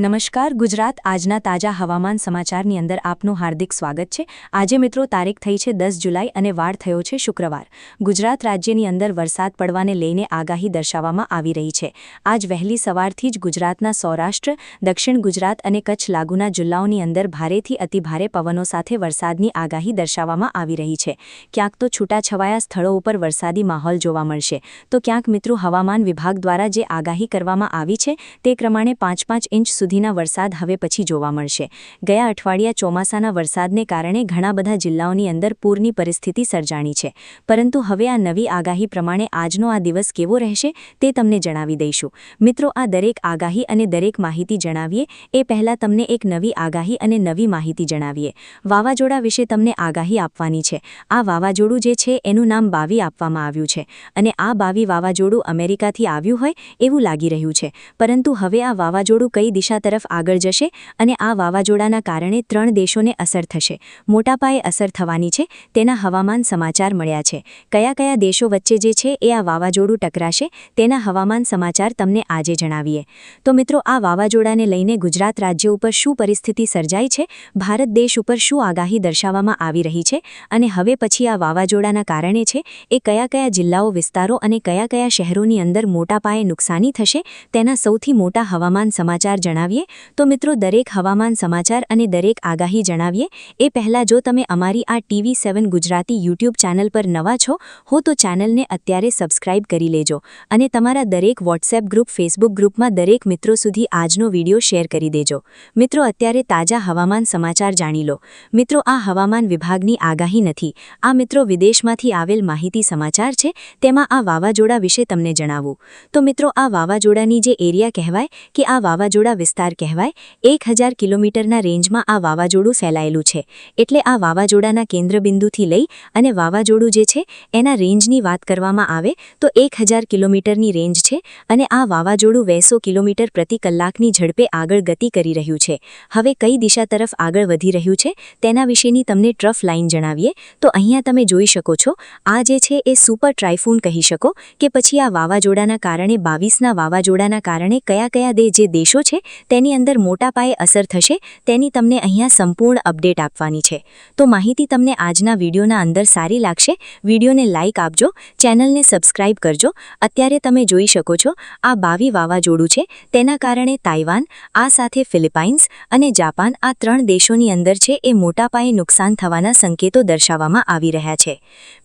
નમસ્કાર ગુજરાત આજના તાજા હવામાન સમાચારની અંદર આપનું હાર્દિક સ્વાગત છે। આજે મિત્રો તારીખ થઈ છે 10 જુલાઈ અને વાર થયો છે શુક્રવાર। ગુજરાત રાજ્યની અંદર વરસાદ પડવાને લઈને આગાહી દર્શાવવામાં આવી રહી છે। આજ વહેલી સવારથી જ ગુજરાતના સૌરાષ્ટ્ર, દક્ષિણ ગુજરાત અને કચ્છ લાગુના જિલ્લાઓની અંદર ભારેથી અતિભારે પવનો સાથે વરસાદની આગાહી દર્શાવવામાં આવી રહી છે। ક્યાંક તો છૂટાછવાયા સ્થળો ઉપર વરસાદી માહોલ જોવા મળશે, તો ક્યાંક મિત્રો હવામાન વિભાગ દ્વારા જે આગાહી કરવામાં આવી છે તે પ્રમાણે 5-5 ઇંચ સુધીના વરસાદ હવે પછી જોવા મળશે। ગયા અઠવાડિયા ચોમાસાના વરસાદને કારણે ઘણા બધા જિલ્લાઓની અંદર પૂરની પરિસ્થિતિ સર્જાણી છે, પરંતુ હવે આ નવી આગાહી પ્રમાણે આજનો આ દિવસ કેવો રહેશે તે તમને જણાવી દઈશું। મિત્રો, આ દરેક આગાહી અને દરેક માહિતી જણાવીએ એ પહેલાં તમને એક નવી આગાહી અને નવી માહિતી જણાવીએ। વાવાઝોડા વિશે તમને આગાહી આપવાની છે। આ વાવાઝોડું જે છે એનું નામ બાવી આપવામાં આવ્યું છે અને આ બાવી વાવાઝોડું અમેરિકાથી આવ્યું હોય એવું લાગી રહ્યું છે, પરંતુ હવે આ વાવાઝોડું કઈ દિશા તરફ આગળ જશે અને આ વાવાઝોડાના કારણે 3 દેશોને અસર થશે, મોટા પાયે અસર થવાની છે તેના હવામાન સમાચાર મળ્યા છે। કયા કયા દેશો વચ્ચે જે છે એ આ વાવાઝોડું ટકરાશે તેના હવામાન સમાચાર તમને આજે જણાવીએ। તો મિત્રો, આ વાવાઝોડાને લઈને ગુજરાત રાજ્ય ઉપર શું પરિસ્થિતિ સર્જાઈ છે, ભારત દેશ ઉપર શું આગાહી દર્શાવવામાં આવી રહી છે અને હવે પછી આ વાવાઝોડાના કારણે છે એ કયા કયા જિલ્લાઓ, વિસ્તારો અને કયા કયા શહેરોની અંદર મોટા પાયે નુકસાની થશે તેના સૌથી મોટા હવામાન સમાચાર જણાવીએ। તો મિત્રો, દરેક હવામાન સમાચાર અને દરેક આગાહી જણાવીએ એ પહેલાં જો તમે અમારી આ TV7 ગુજરાતી YouTube ચેનલ પર નવા છો હો તો ચેનલને અત્યારે સબસ્ક્રાઇબ કરી લેજો અને તમારા દરેક WhatsApp ગ્રુપ, Facebook ગ્રુપમાં દરેક મિત્રો સુધી આજનો વિડીયો શેર કરી દેજો। મિત્રો, અત્યારે તાજા હવામાન સમાચાર જાણી લો। મિત્રો, આ હવામાન વિભાગની આગાહી નથી, આ મિત્રો વિદેશમાંથી આવેલ માહિતી સમાચાર છે, તેમાં આ વાવાઝોડા વિશે તમને જણાવું। તો મિત્રો, આ વાવાઝોડાની જે એરિયા કહેવાય કે આ વાવાઝોડા વિસ્તાર કહેવાય, 1000 કિલોમીટરના રેન્જમાં આ વાવાઝોડું ફેલાયેલું છે। એટલે આ વાવાઝોડાના કેન્દ્રબિંદુથી લઈ અને વાવાઝોડું જે છે એના રેન્જની વાત કરવામાં આવે તો 1000 કિલોમીટરની રેન્જ છે અને આ વાવાઝોડું 200 કિલોમીટર પ્રતિ કલાકની ઝડપે આગળ ગતિ કરી રહ્યું છે। હવે કઈ દિશા તરફ આગળ વધી રહ્યું છે તેના વિશેની તમને ટ્રફ લાઇન જણાવીએ તો અહીંયા તમે જોઈ શકો છો, આ જે છે એ સુપર ટ્રાયફૂન કહી શકો કે પછી આ વાવાઝોડાના કારણે 22ના વાવાઝોડાના કારણે કયા કયા જે દેશો છે તેની અંદર મોટા પાયે અસર થશે તેની તમને અહીંયા સંપૂર્ણ અપડેટ આપવાની છે। તો માહિતી તમને આજના વિડીયોના અંદર સારી લાગશે, વિડીયોને લાઇક આપજો, ચેનલને સબસ્ક્રાઇબ કરજો। અત્યારે તમે જોઈ શકો છો આ બાવી વાવાઝોડું છે, તેના કારણે તાઇવાન, આ સાથે ફિલિપાઇન્સ અને જાપાન, આ 3 દેશોની અંદર છે એ મોટા પાયે નુકસાન થવાના સંકેતો દર્શાવવામાં આવી રહ્યા છે।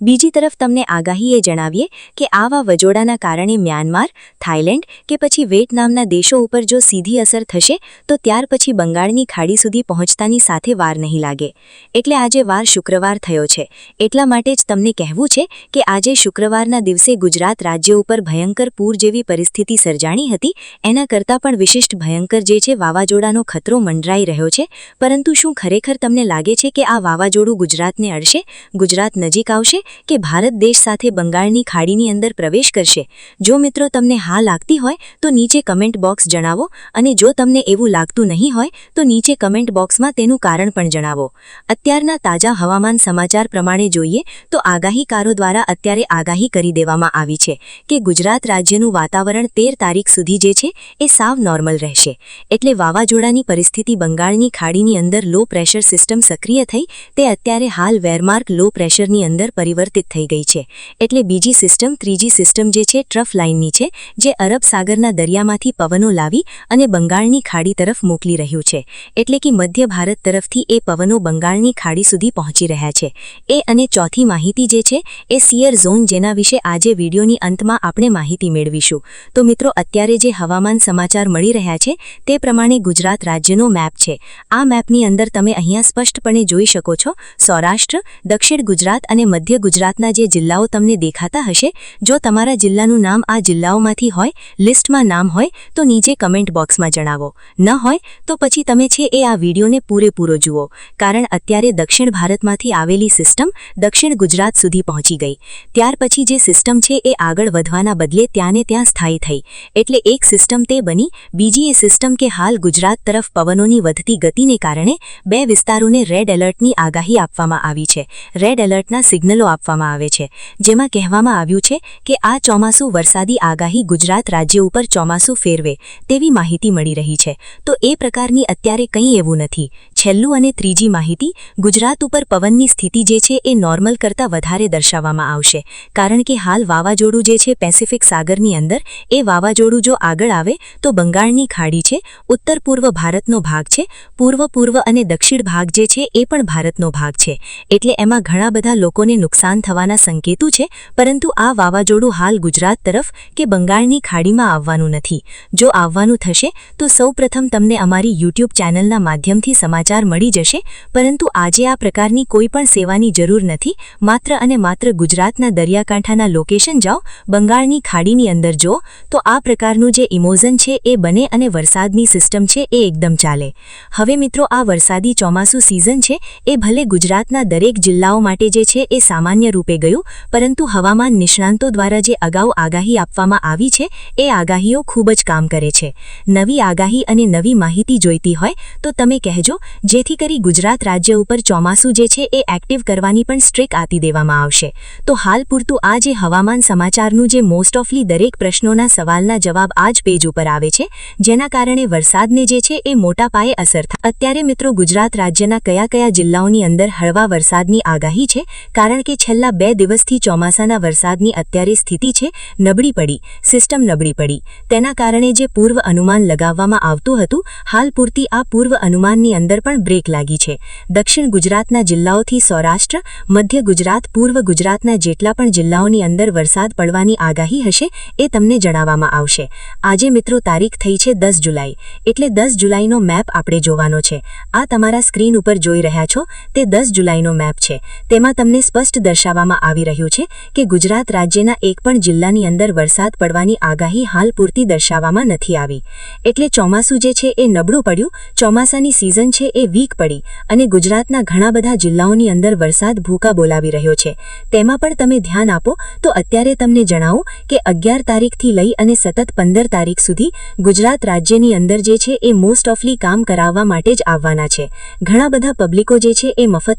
બીજી તરફ તમને આગાહી એ જણાવીએ કે આ વાવાઝોડાના કારણે મ્યાનમાર, થાઇલેન્ડ કે પછી વિયેટનામના દેશો ઉપર જો સીધી અસર થશે તો ત્યાર પછી બંગાળની ખાડી સુધી પહોંચતાની સાથે વાર નહીં લાગે। એટલે આજે વાર શુક્રવાર થયો છે, એટલા માટે જ તમને કહેવું છે કે આજે શુક્રવારના દિવસે ગુજરાત રાજ્ય ઉપર ભયંકર પૂર જેવી પરિસ્થિતિ સર્જાણી હતી, એના કરતાં પણ વિશિષ્ટ ભયંકર જે છે વાવાઝોડાનો ખતરો મંડરાઈ રહ્યો છે। પરંતુ શું ખરેખર તમને લાગે છે કે આ વાવાઝોડું ગુજરાતને અડશે, ગુજરાત નજીક આવશે કે ભારત દેશ સાથે બંગાળની ખાડીની અંદર પ્રવેશ કરશે? જો મિત્રો તમને હા લાગતી હોય તો નીચે કમેન્ટ બોક્સ જણાવો અને જો તમને એવું લાગતું નહીં હોય તો નીચે કમેન્ટ બોક્સમાં તેનું કારણ પણ જણાવો। અત્યારના તાજા હવામાન સમાચાર પ્રમાણે જોઈએ તો આગાહીકારો દ્વારા અત્યારે આગાહી કરી દેવામાં આવી છે કે ગુજરાત રાજ્યનું વાતાવરણ 13 તારીખ સુધી જે છે એ સાવ નોર્મલ રહેશે। એટલે વાવાઝોડાની પરિસ્થિતિ બંગાળની ખાડીની અંદર લો પ્રેશર સિસ્ટમ સક્રિય થઈ તે અત્યારે હાલ વેરમાર્ક લો પ્રેશરની અંદર પરિવર્તિત થઈ ગઈ છે। એટલે બીજી સિસ્ટમ, ત્રીજી સિસ્ટમ જે છે ટ્રફ લાઇનની છે, જે અરબ સાગરના દરિયામાંથી પવનો લાવી અને બંગાળની ખાડી તરફ મોકલી રહ્યું છે। એટલે કે મધ્ય ભારત તરફથી એ પવનો બંગાળની ખાડી સુધી પહોંચી રહ્યા છે। એ અને ચોથી માહિતી જે છે એ સિયર ઝોન, જેના વિશે આજે વિડીયોની અંતમાં આપણે માહિતી મેળવીશું। તો મિત્રો, અત્યારે જે હવામાન સમાચાર મળી રહ્યા છે તે પ્રમાણે ગુજરાત રાજ્યનો મેપ છે। આ મેપની અંદર તમે અહીંયા સ્પષ્ટપણે જોઈ શકો છો સૌરાષ્ટ્ર, દક્ષિણ ગુજરાત અને મધ્ય ગુજરાતના જે જિલ્લાઓ તમને દેખાતા હશે। જો તમારા જિલ્લાનું નામ આ જિલ્લાઓમાંથી હોય, લિસ્ટમાં નામ હોય તો નીચે કમેન્ટ બોક્સમાં જણાવો, ન હોય તો પછી તમે છે એ આ વિડીયોને પૂરેપૂરો જુઓ, કારણ અત્યારે દક્ષિણ ભારતમાંથી આવેલી સિસ્ટમ દક્ષિણ ગુજરાત સુધી પહોંચી ગઈ। ત્યાર પછી જે સિસ્ટમ છે એ આગળ વધવાના બદલે ત્યાંને ત્યાં સ્થાયી થઈ। એટલે એક સિસ્ટમ તે બની, બીજી એ સિસ્ટમ કે હાલ ગુજરાત તરફ પવનોની વધતી ગતિને કારણે 2 વિસ્તારોને રેડ એલર્ટની આગાહી આપવામાં આવી છે, રેડ એલર્ટના સિગ્નલો આપવામાં આવે છે, જેમાં કહેવામાં આવ્યું છે કે આ ચોમાસું વરસાદી આગાહી ગુજરાત રાજ્ય ઉપર ચોમાસું ફેરવે તેવી માહિતી મળી રહી રહી છે તો એ પ્રકારની અત્યારે કંઈ એવું નથી. છેલ્લું અને ત્રીજી માહિતી, ગુજરાત ઉપર પવનની સ્થિતિ જે છે એ નોર્મલ કરતાં વધારે દર્શાવવામાં આવશે, કારણ કે હાલ વાવાઝોડું જે છે પેસિફિક સાગરની અંદર, એ વાવાઝોડું જો આગળ આવે તો બંગાળની ખાડી છે, ઉત્તર પૂર્વ ભારતનો ભાગ છે, પૂર્વ અને દક્ષિણ ભાગ જે છે એ પણ ભારતનો ભાગ છે, એટલે એમાં ઘણા બધા લોકોને નુકસાન થવાના સંકેતો છે. પરંતુ આ વાવાઝોડું હાલ ગુજરાત તરફ કે બંગાળની ખાડીમાં આવવાનું નથી. જો આવવાનું થશે તો સૌપ્રથમ તમને અમારી યુટ્યુબ ચેનલના માધ્યમથી સમાચાર મળી જશે, પરંતુ આજે આ પ્રકારની કોઈ પણ સેવાની જરૂર નથી. માત્ર અને માત્ર ગુજરાતના દરિયાકાંઠાના લોકેશન જાઓ, બંગાળની ખાડીની અંદર જો, તો આ પ્રકારનું જે ઇમોશન છે એ બને અને વરસાદની સિસ્ટમ છે એ એકદમ ચાલે. હવે મિત્રો, આ વરસાદી ચોમાસું સિઝન છે એ ભલે ગુજરાતના દરેક જિલ્લાઓ માટે જે છે એ સામાન્ય રૂપે ગયું, પરંતુ હવામાન નિષ્ણાંતો દ્વારા જે અગાઉ આગાહી આપવામાં આવી છે એ આગાહીઓ ખૂબ જ કામ કરે છે. નવી આગાહી અને નવી માહિતી જોઈતી હોય તો તમે કહેજો, જેથી કરી ગુજરાત રાજ્ય ઉપર ચોમાસું જે છે એ એક્ટિવ કરવાની પણ સ્ટ્રીક આપી દેવામાં આવશે. તો હાલ પૂરતું આ જે હવામાન સમાચારનું જે મોસ્ટ ઓફલી દરેક પ્રશ્નોના સવાલના જવાબ આ જ પેજ ઉપર આવે છે, જેના કારણે વરસાદને જે છે એ મોટા પાયે અસર થાય. અત્યારે મિત્રો, ગુજરાત રાજ્યના કયા જિલ્લાઓની અંદર હળવા વરસાદની આગાહી છે, કારણ કે છેલ્લા 2 દિવસથી ચોમાસાના વરસાદની અત્યારે સ્થિતિ છે નબળી પડી, સિસ્ટમ નબળી પડી. તેના કારણે જે પૂર્વ અનુમાન લગાવવામાં આવતું હતું, હાલ પૂરતી આ પૂર્વ અનુમાનની અંદર પણ બ્રેક લાગી છે. દક્ષિણ ગુજરાતના જિલ્લાઓથી સૌરાષ્ટ્ર, મધ્ય ગુજરાત, પૂર્વ ગુજરાતના જેટલા પણ જિલ્લાઓની અંદર વરસાદ પડવાની આગાહી હશે એ તમને જણાવવામાં આવશે. આજે મિત્રો તારીખ થઈ છે 10 જુલાઈ, એટલે 10 જુલાઈનો મેપ આપણે જોવાનો છે. આ તમારા સ્ક્રીન ઉપર જોઈ રહ્યા છો તે 10 જુલાઈનો મેપ છે. તેમાં તમને સ્પષ્ટ દર્શાવવામાં આવી રહ્યું છે કે ગુજરાત રાજ્યના એક પણ જિલ્લાની અંદર વરસાદ પડવાની આગાહી હાલ પૂરતી દર્શાવવામાં નથી આવી. એટલે ચોમાસું જે છે એ નબળું પડ્યું, ચોમાસાની સિઝન છે એ વીક પડી અને ગુજરાતના ઘણા બધા જિલ્લાઓની અંદર વરસાદ ભૂકા બોલાવી રહ્યો છે. તેમાં પણ તમે ધ્યાન આપો તો અત્યારે તમને જણાવું કે 11 તારીખથી લઈ અને સતત 15 તારીખ સુધી ગુજરાત રાજ્યની અંદર જે છે એ મોસ્ટ ઓફલી કામ કરાવવા માટે જ આવવાના છે. ઘણા બધા પબ્લિકો જે છે એ મફત